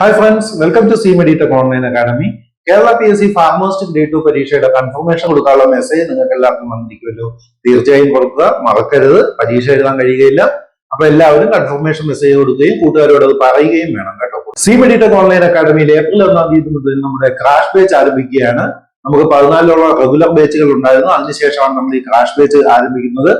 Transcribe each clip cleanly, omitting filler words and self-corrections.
Hi friends, welcome to C Meditech online academy. Kerala PSC pharmacist grade 2 പരീക്ഷയുടെ confirmation കൊടുക്കാനുള്ള message നിങ്ങൾക്ക് എല്ലാവർക്കും വന്നിരിക്കുമല്ലോ. തീർച്ചയായും കൊടുക്കുക, മറക്കരുത്. പരീക്ഷ എഴുതാൻ കഴിയുകയില്ല. അപ്പൊ എല്ലാവരും കൺഫർമേഷൻ മെസ്സേജ് കൊടുക്കുകയും കൂട്ടുകാരോട് അത് പറയുകയും വേണം കേട്ടോ. സി മെഡിടെക് ഓൺലൈൻ അക്കാഡമിയിൽ ഏപ്രിൽ 1 മുതൽ നമ്മുടെ ക്രാഷ് ബാച്ച് ആരംഭിക്കുകയാണ്. നമുക്ക് 14 റെഗുലർ ബാച്ചുകൾ ഉണ്ടായിരുന്നു. അതിനുശേഷമാണ് നമ്മൾ ഈ ക്രാഷ് ബാച്ച് ആരംഭിക്കുന്നത്.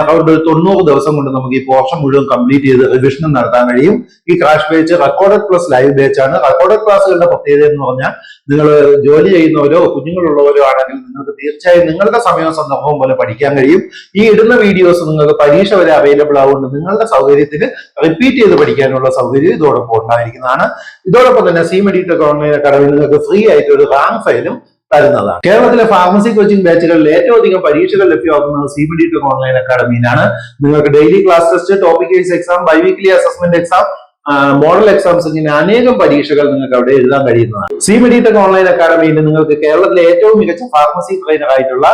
അറൗണ്ട് 90 ദിവസം കൊണ്ട് നമുക്ക് ഈ പോർഷൻ മുഴുവൻ കംപ്ലീറ്റ് ചെയ്ത് റിവിഷനും നടത്താൻ കഴിയും. ഈ crash batch recorded plus live batch ആണ്. റെക്കോർഡഡ് ക്ലാസ്സുകളുടെ പ്രത്യേകത എന്ന് പറഞ്ഞാൽ നിങ്ങൾ ജോലി ചെയ്യുന്നവരോ കുഞ്ഞുങ്ങളുള്ളവരോ ആണെങ്കിൽ നിങ്ങൾക്ക് തീർച്ചയായും നിങ്ങളുടെ സമയവും സന്ദർഭവും പോലെ പഠിക്കാൻ കഴിയും. ഈ ഇടുന്ന വീഡിയോസ് നിങ്ങൾക്ക് പരീക്ഷ വരെ അവൈലബിൾ ആവുകൊണ്ട് നിങ്ങളുടെ സൗകര്യത്തിന് റിപ്പീറ്റ് ചെയ്ത് പഠിക്കാനുള്ള സൗകര്യം ഇതോടൊപ്പം ഉണ്ടായിരിക്കുന്നതാണ്. ഇതോടൊപ്പം തന്നെ സി മെഡിടെക് ഓൺലൈൻ അക്കാഡമി നിങ്ങൾക്ക് ഫ്രീ ആയിട്ട് ഒരു റാങ്ക് ഫയലും തരുന്നതാണ്. കേരളത്തിലെ ഫാർമസി കോച്ചിങ് ബാച്ചുകളിൽ ഏറ്റവും അധികം പരീക്ഷകൾ ലഭ്യമാക്കുന്നത് സി മെഡിടെക് ഓൺലൈൻ അക്കാഡമിയിലാണ്. നിങ്ങൾക്ക് daily class test, topic wise exam, biweekly assessment exam, model exams ഇങ്ങനെ അനേകം പരീക്ഷകൾ നിങ്ങൾക്ക് അവിടെ എഴുതാൻ കഴിയുന്നതാണ്. സി മെഡിടെക് ഓൺലൈൻ അക്കാഡമിയിൽ നിങ്ങൾക്ക് കേരളത്തിലെ ഏറ്റവും മികച്ച ഫാർമസി ട്രെയിനർ ആയിട്ടുള്ള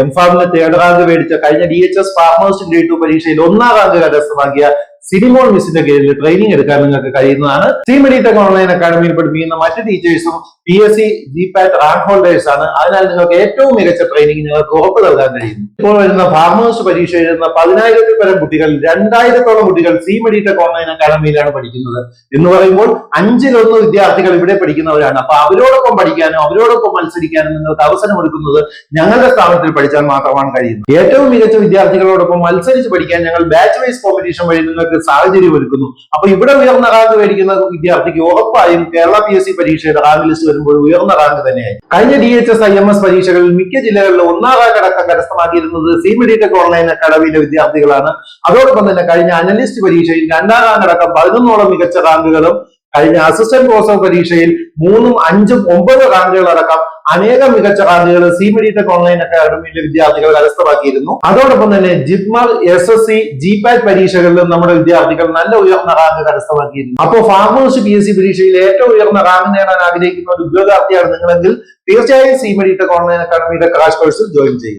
എംഫാമിന് 3rd റാങ്ക് മേടിച്ച കഴിഞ്ഞ DHS ഫാർമേഴ്സ് ഗ്രേഡ് 2 പരീക്ഷയിൽ 1ാം റാങ്ക് കരസ്ഥമാക്കിയ സിനിമോൾ മിസ്സിന്റെ കീഴിൽ ട്രെയിനിങ് എടുക്കാൻ നിങ്ങൾക്ക് കഴിയുന്നതാണ്. സി മെഡിടെക് ഓൺലൈൻ അക്കാഡമിയിൽ പഠിപ്പിക്കുന്ന മറ്റ് ടീച്ചേഴ്സും PSC GPAT റാങ്ക് ഹോൾഡേഴ്സ് ആണ്. അതിനാൽ നിങ്ങൾക്ക് ഏറ്റവും മികച്ച ട്രെയിനിങ് നിങ്ങൾക്ക് ഉറപ്പ് നൽകാൻ കഴിയുന്നു. ഇപ്പോൾ വരുന്ന ഫാർമേഴ്സ് പരീക്ഷ എഴുതുന്ന 10,000-ൽ പരം കുട്ടികൾ 2,000-ഓളം കുട്ടികൾ സി മെഡിടെക് ഓൺലൈൻ അക്കാഡമിയിലാണ് പഠിക്കുന്നത്. എന്ന് പറയുമ്പോൾ 5-1 വിദ്യാർത്ഥികൾ ഇവിടെ പഠിക്കുന്നവരാണ്. അപ്പൊ അവരോടൊപ്പം പഠിക്കാനും അവരോടൊപ്പം മത്സരിക്കാനും നിങ്ങൾക്ക് അവസരമൊരുക്കുന്നത് ഞങ്ങളുടെ സ്ഥാപനത്തിൽ പഠിച്ചാൽ മാത്രമാണ് കഴിയുന്നത്. ഏറ്റവും മികച്ച വിദ്യാർത്ഥികളോടൊപ്പം മത്സരിച്ച് പഠിക്കാൻ ഞങ്ങൾ ബാച്ച് വൈസ് കോമ്പറ്റീഷൻ വഴി നിങ്ങൾക്ക് സാഹചര്യം ഒരുക്കുന്നു. അപ്പൊ ഇവിടെ ഉയർന്ന റാങ്ക് മേടിക്കുന്ന വിദ്യാർത്ഥിക്ക് ഉറപ്പായും കേരള PSC പരീക്ഷയുടെ റാങ്ക് ലിസ്റ്റ് വരുമ്പോൾ ഉയർന്ന റാങ്ക് തന്നെയായി. കഴിഞ്ഞ DHS IMS പരീക്ഷകളിൽ മിക്ക ജില്ലകളിലും 1ാം റാങ്ക് അടക്കം കരസ്ഥമാക്കിയിരുന്നത് സി മെഡിടെക് ഓൺലൈൻ അക്കാഡമിയിലെ വിദ്യാർത്ഥികളാണ്. അതോടൊപ്പം തന്നെ കഴിഞ്ഞ അനലിസ്റ്റ് പരീക്ഷയിൽ 2ാം റാങ്ക് അടക്കം 11ഓളം മികച്ച റാങ്കുകളും കഴിഞ്ഞ അസിസ്റ്റന്റ് പ്രൊഫസർ പരീക്ഷയിൽ 3ഉം 5ഉം 9 റാങ്കുകൾ അടക്കം അനേകം മികച്ച റാങ്കുകൾ സി മെഡിടെക് ഓൺലൈൻ അക്കാഡമിയിലെ വിദ്യാർത്ഥികൾ കരസ്ഥമാക്കിയിരുന്നു. അതോടൊപ്പം തന്നെ ജിപ്മർ, SSC, GPAT പരീക്ഷകളിലും നമ്മുടെ വിദ്യാർത്ഥികൾ നല്ല ഉയർന്ന റാങ്ക് കരസ്ഥമാക്കിയിരുന്നു. അപ്പോൾ ഫാർമേഴ്സ് PSC പരീക്ഷയിൽ ഏറ്റവും ഉയർന്ന റാങ്ക് നേടാൻ ആഗ്രഹിക്കുന്ന ഒരു ഉദ്യോഗാർത്ഥിയാണ് നിങ്ങളെങ്കിൽ തീർച്ചയായും സി മെഡിടെക് ഓൺലൈൻ അക്കാഡമിയുടെ ക്രാഷ് കോഴ്സിൽ ജോയിൻ ചെയ്യും.